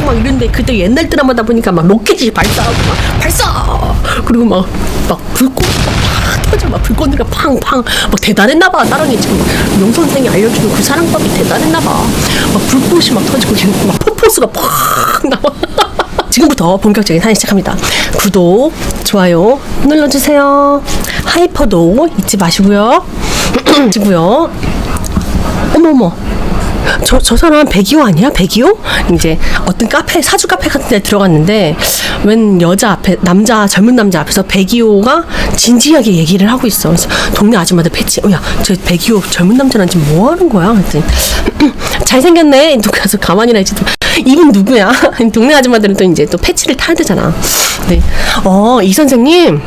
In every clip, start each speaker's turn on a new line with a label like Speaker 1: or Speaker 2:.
Speaker 1: 막 이런데 그때 옛날 드라마다 보니까 막 로켓이 발사하고 막 발사 그리고 막 불꽃 막 터져 막 불꽃이가 팡팡 막 대단했나봐. 따랑이 지금 용 선생이 알려주는 그 사랑법이 대단했나봐. 막 불꽃이 막 터지고 막 폭포수가 팍 나와. 지금부터 본격적인 사연 시작합니다. 구독, 좋아요 눌러주세요. 하이퍼도 잊지 마시고요. 지고요. 어머머. 저 사람 백이호 아니야? 백이호? 이제 어떤 카페, 사주 카페 같은 데 들어갔는데 웬 여자 앞에, 젊은 남자 앞에서 백이호가 진지하게 얘기를 하고 있어. 그래서 동네 아줌마들 패치, 야, 저 백이호 젊은 남자는 지금 뭐 하는 거야? 그랬더니 잘생겼네. 누가서 가만히나 있지. 이분 누구야? 동네 아줌마들은 또 이제 또 패치를 타야 되잖아. 네. 이 선생님.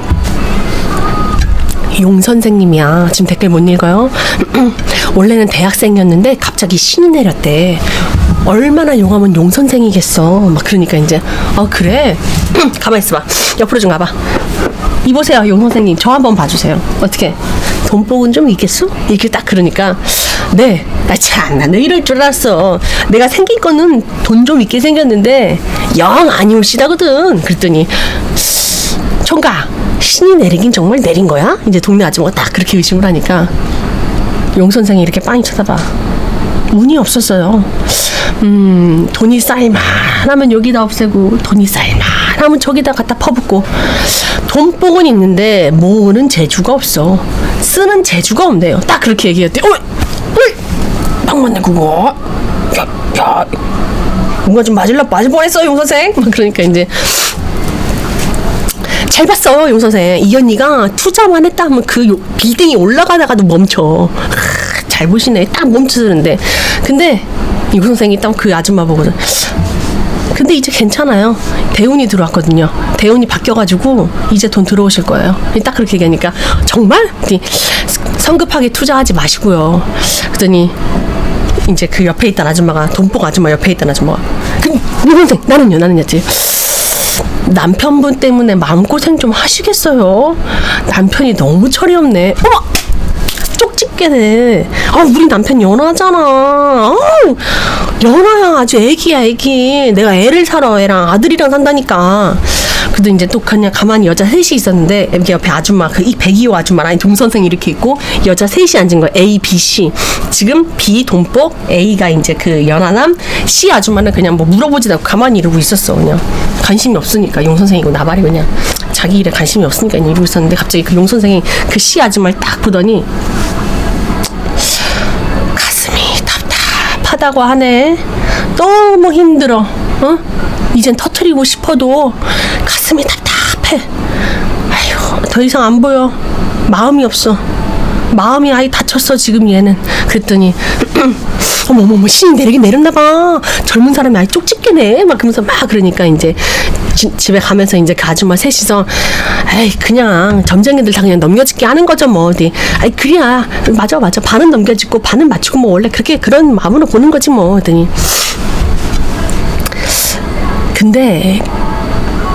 Speaker 1: 용 선생님이야. 지금 댓글 못 읽어요. 원래는 대학생이었는데 갑자기 신이 내렸대. 얼마나 용하면 용 선생이겠어. 막 그러니까 이제 그래. 가만 있어봐. 옆으로 좀 가봐. 이보세요, 용 선생님. 저 한번 봐주세요. 어떻게? 돈복은 좀 있겠어? 이렇게 딱 그러니까 네. 참나 너 이럴 줄 알았어. 내가 생긴 거는 돈 좀 있게 생겼는데 영 아니올시다거든. 그랬더니 총각. 신이 내리긴 정말 내린 거야? 이제 동네 아줌마가 딱 그렇게 의심을 하니까 용 선생이 이렇게 빤히 쳐다봐. 운이 없었어요. 돈이 쌓일만하면 여기다 없애고 돈이 쌓일만하면 저기다 갖다 퍼붓고 돈복은 있는데 모으는 재주가 없어. 쓰는 재주가 없네요. 딱 그렇게 얘기했대. 딱 맞네 그거. 야, 뭔가 좀 맞을 뻔했어 용 선생. 그러니까 이제 잘 봤어 용 선생. 이 언니가 투자만 했다 하면 그 빌딩이 올라가다가도 멈춰. 잘 보시네. 딱 멈추는데 근데 용 선생이 딱 그 아줌마 보고는 근데 이제 괜찮아요. 대운이 들어왔거든요. 대운이 바뀌어가지고 이제 돈 들어오실 거예요. 딱 그렇게 얘기하니까 정말? 성급하게 투자하지 마시고요. 그랬더니 이제 그 옆에 있던 아줌마가 돈복 아줌마 옆에 있던 아줌마가 용 선생 나는요 남편분 때문에 마음고생 좀 하시겠어요? 남편이 너무 철이 없네. 어머! 쪽집게네. 우리 남편 연하잖아. 연하야. 아주 애기야 애기. 내가 애를 살아. 애랑 아들이랑 산다니까. 그래도 이제 또 그냥 가만히 여자 셋이 있었는데 여기 옆에 아줌마 이 백이호 아줌마 아니 동 선생 이렇게 있고 여자 셋이 앉은 거예요. A, B, C. 지금 B 돈복, A가 이제 그 연하남, C 아줌마는 그냥 뭐 물어보지도 않고 가만히 이러고 있었어. 그냥 관심이 없으니까 용 선생이고 나발이 그냥 자기 일에 관심이 없으니까 이러고 있었는데 갑자기 그 용 선생이 그 C 아줌마를 딱 보더니 가슴이 답답하다고 하네. 너무 힘들어. 이젠 터트리고 싶어도 가슴이 답답해. 아휴, 더 이상 안 보여. 마음이 없어. 마음이 아예 다쳤어 지금 얘는. 그랬더니 어머머머 신이 내리긴 내렸나봐. 젊은 사람이 아예 쪽집게네. 막 그러면서 막 그러니까 이제 집에 가면서 이제 그 아줌마 셋이서 에이 그냥 점쟁이들 다 그냥 넘겨짓게 하는 거죠 뭐. 어디 아이 그래야 맞아 반은 넘겨짓고 반은 맞추고 뭐 원래 그렇게 그런 마음으로 보는 거지 뭐. 그랬더니 근데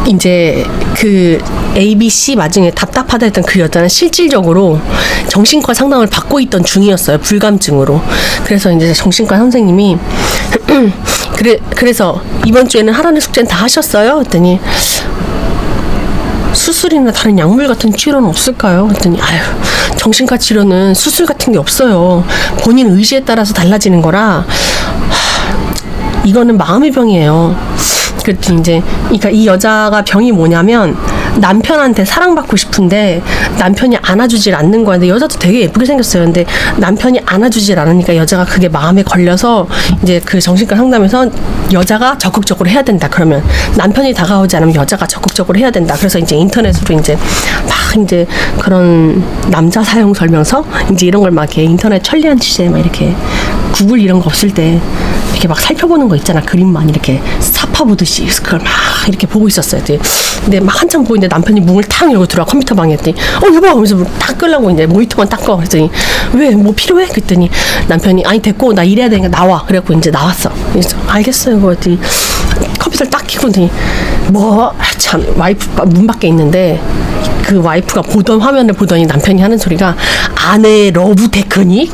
Speaker 1: 이제 그 ABC 마중에 답답하다 했던 그 여자는 실질적으로 정신과 상담을 받고 있던 중이었어요. 불감증으로. 그래서 이제 정신과 선생님이 그래서 이번 주에는 하라는 숙제는 다 하셨어요? 그랬더니 수술이나 다른 약물 같은 치료는 없을까요? 그랬더니 정신과 치료는 수술 같은 게 없어요. 본인 의지에 따라서 달라지는 거라 이거는 마음의 병이에요. 그랬더니 이제 그러니까 이 여자가 병이 뭐냐면 남편한테 사랑받고 싶은데 남편이 안아주질 않는 거야. 근데 여자도 되게 예쁘게 생겼어요. 근데 남편이 안아주질 않으니까 여자가 그게 마음에 걸려서 이제 그 정신과 상담에서 여자가 적극적으로 해야 된다. 그러면 남편이 다가오지 않으면 여자가 적극적으로 해야 된다. 그래서 이제 인터넷으로 이제 막 이제 그런 남자 사용 설명서 이제 이런 걸 막 이렇게 인터넷 천리안 취재 막 이렇게 구글 이런 거 없을 때 이렇게 막 살펴보는 거 있잖아. 그림만 이렇게 사파 보듯이 그걸 막 이렇게 보고 있었어요. 근데 막 한참 보고 있는데 남편이 문을 탁 열고 들어와 컴퓨터 방에 했더니 여보 하면서 문을 딱 끄려고 이제 모니터만 딱 꺼. 그랬더니 왜 뭐 필요해? 그랬더니 남편이 아니 됐고 나 일해야 되니까 나와. 그래갖고 이제 나왔어. 그래서 알겠어요. 그랬더니 컴퓨터를 딱 켜고 뭐 참 와이프 문 밖에 있는데 그 와이프가 보던 화면을 보더니 남편이 하는 소리가 아내의 러브 테크닉.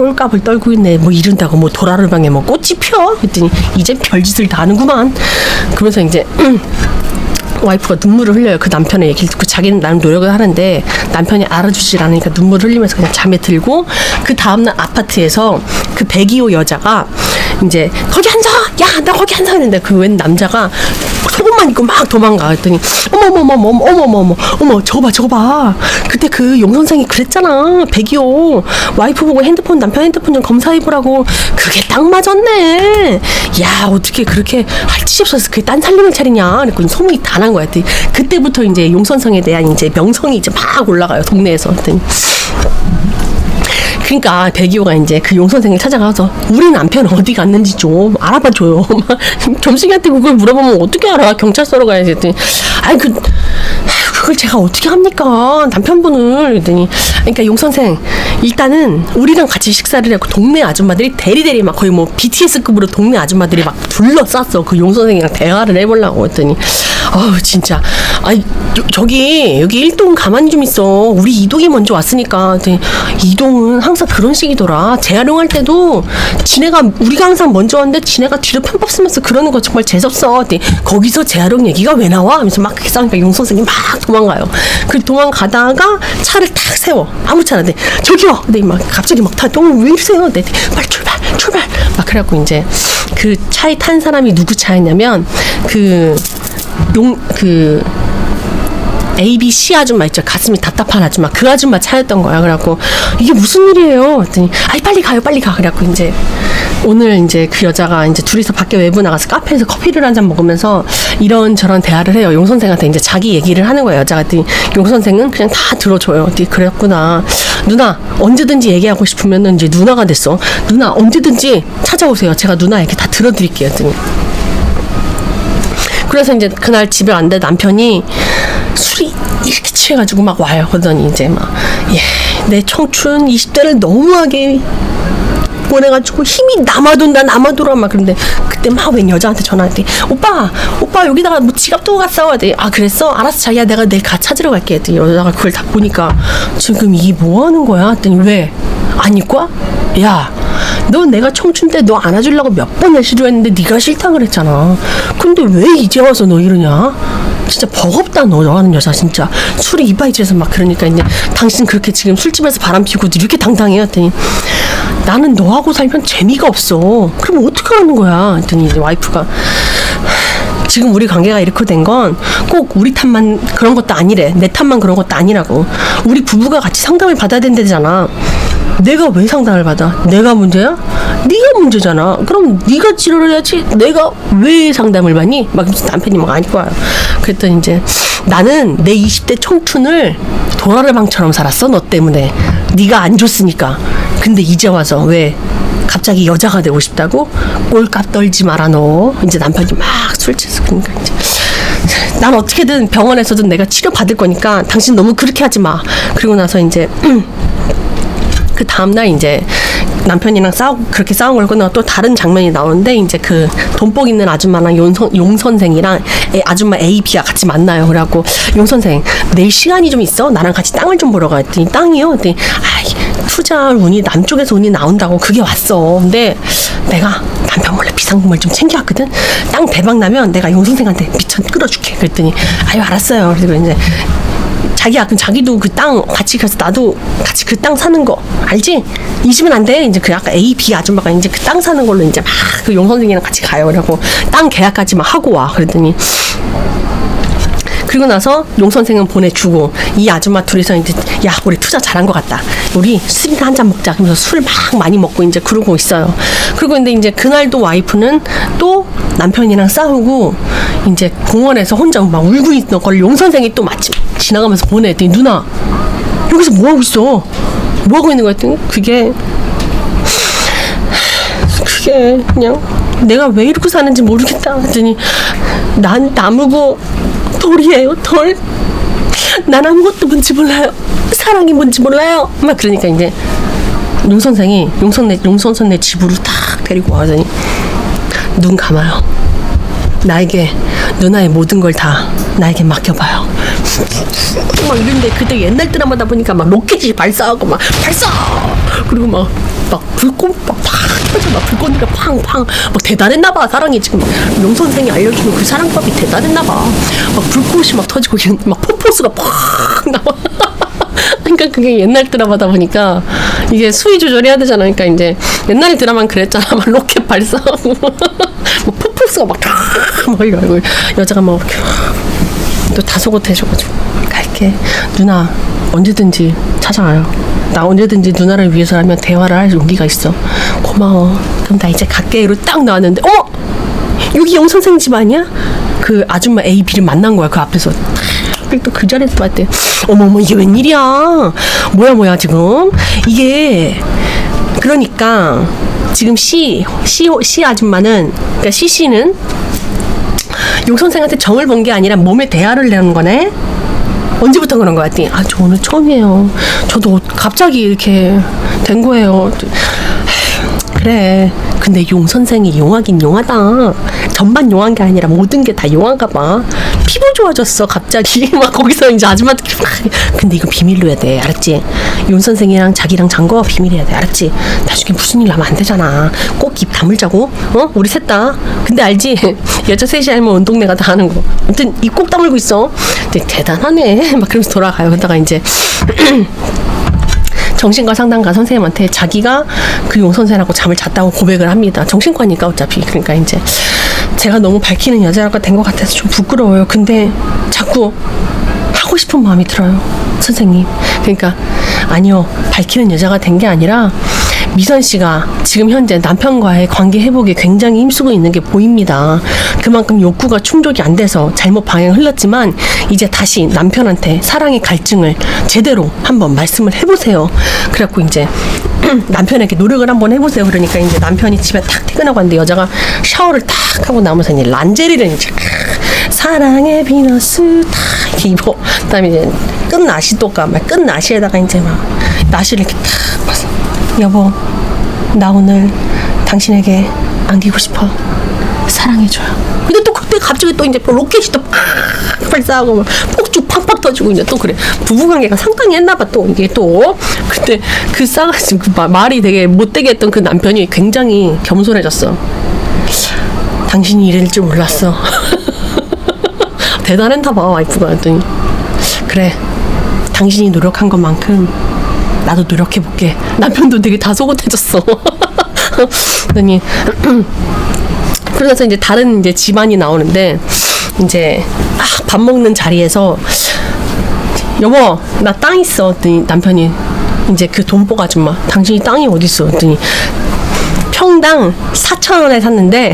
Speaker 1: 꼴값을 떨고 있네. 뭐 이런다고 뭐 도라를 방에 뭐 꽃이 펴? 그랬더니 이제 별짓을 다 하는구만. 그러면서 이제 와이프가 눈물을 흘려요. 그 남편의 얘기를 듣고 자기는 나름 노력을 하는데 남편이 알아주질 않으니까 눈물을 흘리면서 그냥 잠에 들고, 그 다음날 아파트에서 그 102호 여자가 이제 거기 앉아! 야, 나 거기 앉아! 했는데 그 웬 남자가 속옷만 입고 막 도망가. 했더니 어머 저거 봐 그때 그 용 선생이 그랬잖아. 102호 와이프 보고 남편 핸드폰 좀 검사해보라고. 그게 딱 맞았네. 야, 어떻게 그렇게 할 짓이 없어서 그게 딴 살림을 차리냐. 그랬더니 소문이 다 난 거야. 했더니 그때부터 이제 용 선생에 대한 이제 명성이 이제 막 올라가요, 동네에서. 했더니 그러니까 102호가 이제 그 용 선생을 찾아가서 우리 남편 어디 갔는지 좀 알아봐줘요. 점심한테 그걸 물어보면 어떻게 알아? 경찰서로 가야지. 했더니 아이 그걸 제가 어떻게 합니까? 남편분을. 그랬더니 그러니까 용 선생 일단은 우리랑 같이 식사를 하고 동네 아줌마들이 대리대리 막 거의 뭐 BTS급으로 동네 아줌마들이 막 둘러쌌어. 그 용 선생이랑 대화를 해보려고. 했더니 진짜 아니 저기 여기 1동 가만히 좀 있어. 우리 2동이 먼저 왔으니까. 2동은 항상 그런 식이더라. 재활용할 때도 지네가 우리가 항상 먼저 왔는데 지네가 뒤로 편법 쓰면서 그러는 거 정말 재수없어. 거기서 재활용 얘기가 왜 나와? 하면서 막 싸우니까 용 선생이 막 도망가요. 그 도망가다가 차를 탁 세워. 아무 차나. 저기요. 근데 막 갑자기 막 왜 이러세요? 빨리 출발. 막 그래갖고 이제 그 차에 탄 사람이 누구 차였냐면 그 ABC 아줌마 있죠. 가슴이 답답한 아줌마. 그 아줌마 차였던 거야. 그래갖고 이게 무슨 일이에요? 그랬더니 빨리 가. 그래갖고 이제 오늘 이제 그 여자가 이제 둘이서 밖에 외부 나가서 카페에서 커피를 한 잔 먹으면서 이런저런 대화를 해요. 용 선생한테 이제 자기 얘기를 하는 거예요. 여자가. 그랬더니 용 선생은 그냥 다 들어줘요. 그랬구나. 누나 언제든지 얘기하고 싶으면은 이제 누나가 됐어. 누나 언제든지 찾아오세요. 제가 누나 얘기 다 들어드릴게요. 그랬더니 그래서 이제 그날 집에 왔는데 남편이 술이 이렇게 취해가지고 막 와요. 그러더니 이제 막 내 청춘 20대를 너무하게 보내가지고 힘이 남아돌아 막. 그런데 그때 막 웬 여자한테 전화했더니 오빠 여기다가 뭐 지갑 두고 갔어. 그랬어? 알았어 자기야 내가 내일 찾으러 갈게. 했더니 여자가 그걸 다 보니까 지금 이게 뭐 하는 거야? 했더니 왜? 안 입고 와? 야, 너 내가 청춘 때 너 안아주려고 몇 번을 시도했는데 네가 싫다 그랬잖아. 근데 왜 이제 와서 너 이러냐? 진짜 버겁다 너라는 여자. 진짜 술이 이빠이집에서 막. 그러니까 이제 당신 그렇게 지금 술집에서 바람 피고 이렇게 당당해요. 했더니 나는 너하고 살면 재미가 없어. 그럼 어떻게 하는 거야? 했더니 이제 와이프가 지금 우리 관계가 이렇게 된 건 꼭 우리 탓만 그런 것도 아니래. 내 탓만 그런 것도 아니라고. 우리 부부가 같이 상담을 받아야 된다잖아. 내가 왜 상담을 받아? 내가 문제야? 네가 문제잖아. 그럼 네가 치료를 해야지. 내가 왜 상담을 받니? 막 남편이 막 아니고 와요. 그랬더니 이제 나는 내 20대 청춘을 도라르방처럼 살았어. 너 때문에. 네가 안 줬으니까. 근데 이제 와서 왜 갑자기 여자가 되고 싶다고? 꼴값 떨지 마라 너. 이제 남편이 막 술 취해서. 그러니까 이제 난 어떻게든 병원에서든 내가 치료 받을 거니까 당신 너무 그렇게 하지 마. 그리고 나서 이제 그 다음날 이제 남편이랑 그렇게 싸운 걸 끝나고 또 다른 장면이 나오는데 이제 그 돈복 있는 아줌마랑 용 선생이랑 아줌마 A, B가 같이 만나요. 그래갖고 용 선생 내일 시간이 좀 있어? 나랑 같이 땅을 좀 보러 가. 했더니 땅이요? 했더니 투자 운이 남쪽에서 운이 나온다고 그게 왔어. 근데 내가 남편 몰래 비상금을 좀 챙겨왔거든. 땅 대박 나면 내가 용 선생한테 미천 끌어줄게. 그랬더니 알았어요. 그리고 이제 자기야, 그럼 자기도 그 땅 같이 가서 나도 같이 그 땅 사는 거 알지? 잊으면 안 돼. 이제 그 아까 A, B 아줌마가 이제 그 땅 사는 걸로 이제 막 그 용 선생이랑 같이 가요. 그래갖고 땅 계약까지 막 하고 와. 그랬더니 그리고 나서 용 선생은 보내주고 이 아줌마 둘이서 이제 야 우리 투자 잘한 것 같다. 우리 술이나 한잔 먹자. 그러면서 술 막 많이 먹고 이제 그러고 있어요. 그리고 근데 이제 그날도 와이프는 또 남편이랑 싸우고 이제 공원에서 혼자 막 울고 있는 걸 용 선생이 또 마침 지나가면서 보내. 했더니 누나 여기서 뭐 하고 있어? 뭐 하고 있는 거야? 했더니 그게 그냥 내가 왜 이렇게 사는지 모르겠다. 했더니 난 나무고 돌이에요. 돌. 난 아무것도 뭔지 몰라요. 사랑이 뭔지 몰라요. 막 그러니까 이제 용 선생이 용 선생 집으로 딱 데리고 와더니 눈 감아요. 나에게 누나의 모든 걸 다 나에게 맡겨봐요. 막 이런데 그때 옛날 드라마다 보니까 막 로켓이 발사하고 막 발사 그리고 막 막 불꽃 막 터져, 막 불꽃이가 팡팡 막 대단했나봐. 사랑이 지금 막 용 선생이 알려주는 그 사랑법이 대단했나봐. 막 불꽃이 막 터지고 막 포포스가 팍 나와. 그러니까 그게 옛날 드라마다 보니까 이게 수위 조절해야 되잖아. 그러니까 이제 옛날 드라마는 그랬잖아. 막 로켓 발사하고 뭐 포포스가 막 이러고 여자가 막 이렇게 또 다소곳 해줘가지고 갈게. 누나 언제든지 찾아와요. 나 언제든지 누나를 위해서라면 대화를 할 용기가 있어. 고마워. 그럼 나 이제 갈게. 이러고 딱 나왔는데 여기 용 선생 집 아니야? 그 아줌마 A, B를 만난 거야. 그 앞에서. 또 그 자리에서 봤대. 어머머 이게 웬일이야. 뭐야 지금 이게. 그러니까 지금 C 아줌마는, 그러니까 CC는 용 선생한테 정을 본 게 아니라 몸에 대화를 내는 거네. 언제부터 그런 거 같니? 저 오늘 처음이에요. 저도 갑자기 이렇게 된 거예요. 그래. 근데 용 선생이 용하긴 용하다. 전반 용한 게 아니라 모든 게 다 용한가 봐. 피부 좋아졌어 갑자기. 막 거기서 이제 아줌마들이 근데 이거 비밀로 해야 돼. 알았지? 용 선생이랑 자기랑 잔거 비밀해야 돼. 알았지? 나중에 무슨 일 나면 안 되잖아. 꼭 입 다물자고. 우리 셋 다. 근데 알지? 여자 셋이 알면 온 동네가 다 하는 거. 아무튼 입 꼭 다물고 있어. 근데 대단하네. 막 그러면서 돌아가요. 그러다가 이제 정신과 상담가 선생님한테 자기가 그 용 선생하고 잠을 잤다고 고백을 합니다. 정신과니까 어차피. 그러니까 이제 제가 너무 밝히는 여자가 된 것 같아서 좀 부끄러워요. 근데 자꾸 하고 싶은 마음이 들어요, 선생님. 그러니까 아니요, 밝히는 여자가 된 게 아니라 미선 씨가 지금 현재 남편과의 관계 회복에 굉장히 힘쓰고 있는 게 보입니다. 그만큼 욕구가 충족이 안 돼서 잘못 방향 흘렀지만 이제 다시 남편한테 사랑의 갈증을 제대로 한번 말씀을 해보세요. 그래갖고 이제 남편에게 노력을 한번 해보세요. 그러니까 이제 남편이 집에 탁 퇴근하고 왔는데 여자가 샤워를 탁 하고 나면서 이제 란제리를 이제 사랑의 비너스 탁 이렇게 입어. 그다음에 이제 끝나시도가 막 끝나시에다가 이제 막 나시를 이렇게 탁 봐서 여보, 나 오늘 당신에게 안기고 싶어. 사랑해줘요. 근데 또 그때 갑자기 또 이제 로켓이 또 발사하고 막 폭죽 팍팍 터지고 이제 또 그래. 부부관계가 상당히 했나봐. 또 이게 또 그때 그 싸가지 그 말이 되게 못되게 했던 그 남편이 굉장히 겸손해졌어. 당신이 이럴 줄 몰랐어. 대단했나 봐 와이프가. 했더니 그래, 당신이 노력한 것만큼 나도 노력해볼게. 남편도 되게 다소곳해졌어. 그러더니 그래서 이제 다른 이제 집안이 나오는데 이제 밥 먹는 자리에서 여보 나 땅 있어. 했더니 남편이 이제 그 돈복 아줌마 당신이 땅이 어디 있어? 했더니 평당 4,000원에 샀는데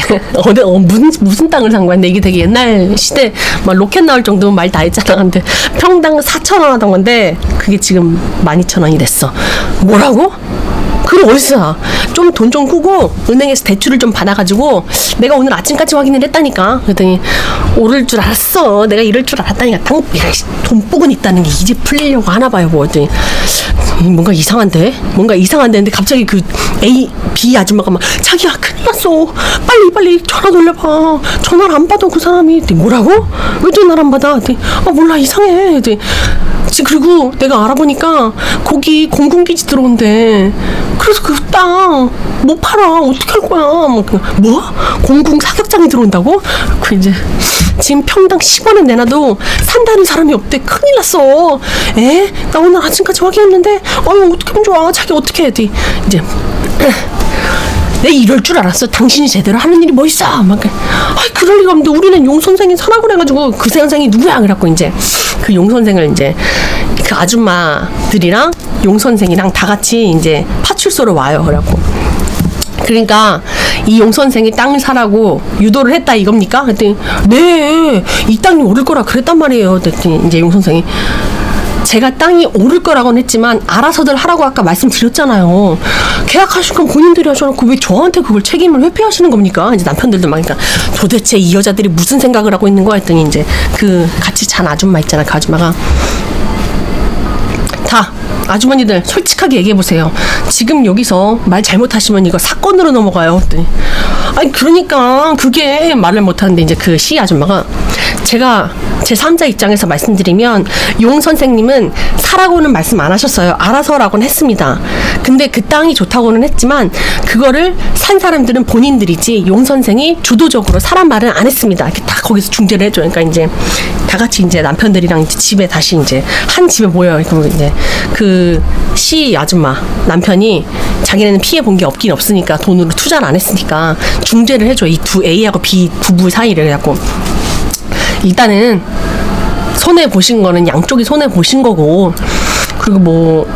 Speaker 1: 무슨 땅을 산 거야? 근데 이게 되게 옛날 시대 막 로켓 나올 정도면 말 다 했잖아. 근데 평당 4,000원 하던 건데 그게 지금 12,000원이 됐어. 뭐라고? 그걸 어디서 사? 좀 돈 좀 꾸고 은행에서 대출을 좀 받아가지고 내가 오늘 아침까지 확인을 했다니까. 그랬더니 오를 줄 알았어. 내가 이럴 줄 알았다니까. 돈복은 있다는 게 이제 풀리려고 하나 봐요. 뭐 했더니 뭔가 이상한데 근데 갑자기 그 B 아줌마가 막 자기야 큰일 났어. 빨리 전화 돌려봐. 전화를 안 받아 그 사람이. 뭐라고? 왜 전화를 안 받아? 몰라 이상해. 그리고 내가 알아보니까 거기 공군기지 들어온대. 그래서 그 땅 못 팔아. 어떻게 할 거야? 뭐? 공군 사격장이 들어온다고? 그 이제 지금 평당 10원에 내놔도 산다는 사람이 없대. 큰일 났어. 나 오늘 아침까지 확인했는데 어떻게 하면 좋아? 자기 어떻게 해야 돼? 이제 내가 이럴 줄 알았어. 당신이 제대로 하는 일이 뭐 있어? 그럴 리가 없는데 우리는 용 선생이 사라고 그래가지고 그 선생이 누구야? 그래갖고 이제 그 용 선생을 이제 그 아줌마들이랑 용 선생이랑 다 같이 이제 파출소로 와요. 그래갖고 그러니까 이 용 선생이 땅을 사라고 유도를 했다 이겁니까? 그랬더니 네, 이 땅이 오를 거라 그랬단 말이에요. 그랬더니 이제 용 선생이 제가 땅이 오를 거라고는 했지만 알아서들 하라고 아까 말씀드렸잖아요. 계약하실 건 본인들이 하셔놓고 왜 저한테 그걸 책임을 회피하시는 겁니까? 이제 남편들도 막 그러니까 도대체 이 여자들이 무슨 생각을 하고 있는 거야 했더니 이제 그 같이 잔 아줌마 있잖아. 그 아줌마가 다 아주머니들 솔직하게 얘기해보세요. 지금 여기서 말 잘못하시면 이거 사건으로 넘어가요. 그랬더니 그러니까 그게 말을 못하는데 이제 그 C 아줌마가 제가 제 3자 입장에서 말씀드리면 용 선생님은 사라고는 말씀 안 하셨어요. 알아서라고는 했습니다. 근데 그 땅이 좋다고는 했지만 그거를 산 사람들은 본인들이지 용 선생이 주도적으로 사람 말은 안 했습니다. 이렇게 다 거기서 중재를 해줘요. 그러니까 이제 다 같이 이제 남편들이랑 이제 집에 다시 이제 한 집에 모여요. 그리고 이제 그 시 아줌마 남편이 자기네는 피해 본 게 없긴 없으니까 돈으로 투자를 안 했으니까 중재를 해줘. 이 두 A하고 B 부부 사이를 해갖고 일단은 손해 보신 거는 양쪽이 손해 보신 거고 그리고 뭐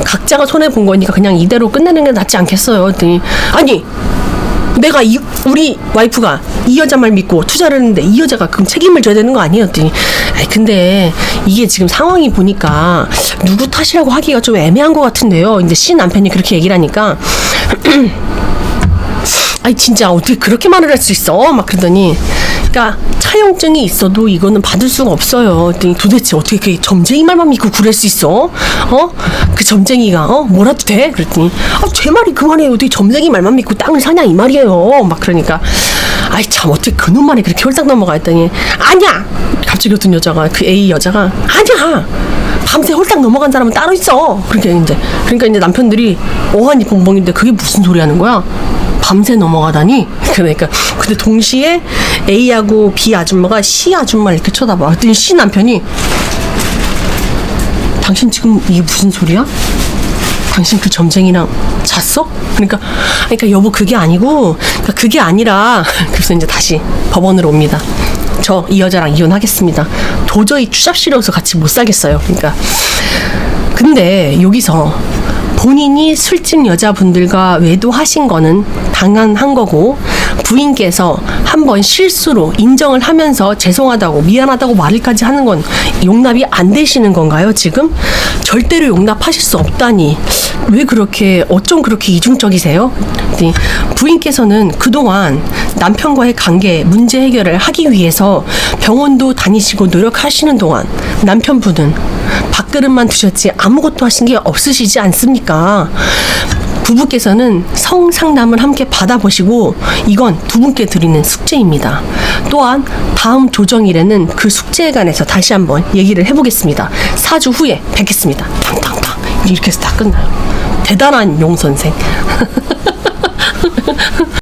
Speaker 1: 각자가 손해 본 거니까 그냥 이대로 끝내는 게 낫지 않겠어요. 그랬더니 아니 내가 우리 와이프가 이 여자 말 믿고 투자를 했는데 이 여자가 그럼 책임을 져야 되는 거 아니에요? 그랬더니 근데 이게 지금 상황이 보니까 누구 탓이라고 하기가 좀 애매한 것 같은데요. 이제 시 남편이 그렇게 얘기를 하니까 아니 진짜 어떻게 그렇게 말을 할 수 있어? 막 그러더니 그러니까 차용증이 있어도 이거는 받을 수가 없어요. 그랬더니 도대체 어떻게 그 점쟁이 말만 믿고 그럴 수 있어? 그 점쟁이가 뭐라도 돼? 그랬더니 제 말이 그 말이에요. 어떻게 점쟁이 말만 믿고 땅을 사냐 이 말이에요. 막 그러니까 아이 참 어떻게 그놈 말에 그렇게 홀딱 넘어가 했더니 아니야. 갑자기 어떤 여자가 그 A 여자가 아니야. 밤새 홀딱 넘어간 사람은 따로 있어. 그러니까 이제 남편들이 어안이 벙벙인데 그게 무슨 소리 하는 거야? 밤새 넘어가다니? 그러니까 근데 동시에 A하고 B 아줌마가 C 아줌마를 이렇게 쳐다봐. 그랬더니 C 남편이 당신 지금 이게 무슨 소리야? 당신 그 점쟁이랑 잤어? 그러니까 여보 그게 아니고 그러니까 그게 아니라 그래서 이제 다시 법원으로 옵니다. 저 이 여자랑 이혼하겠습니다. 도저히 추잡스러워서 같이 못 살겠어요. 그러니까 근데 여기서 본인이 술집 여자분들과 외도하신 거는 당연한 거고 부인께서 한번 실수로 인정을 하면서 죄송하다고 미안하다고 말을까지 하는 건 용납이 안 되시는 건가요 지금? 절대로 용납하실 수 없다니 왜 그렇게 어쩜 그렇게 이중적이세요? 부인께서는 그동안 남편과의 관계 문제 해결을 하기 위해서 병원도 다니시고 노력하시는 동안 남편분은 밥그릇만 드셨지 아무것도 하신 게 없으시지 않습니까? 부부께서는 성상담을 함께 받아보시고 이건 두 분께 드리는 숙제입니다. 또한 다음 조정일에는 그 숙제에 관해서 다시 한번 얘기를 해보겠습니다. 4주 후에 뵙겠습니다. 탕탕탕 이렇게 해서 다 끝나요. 대단한 용 선생.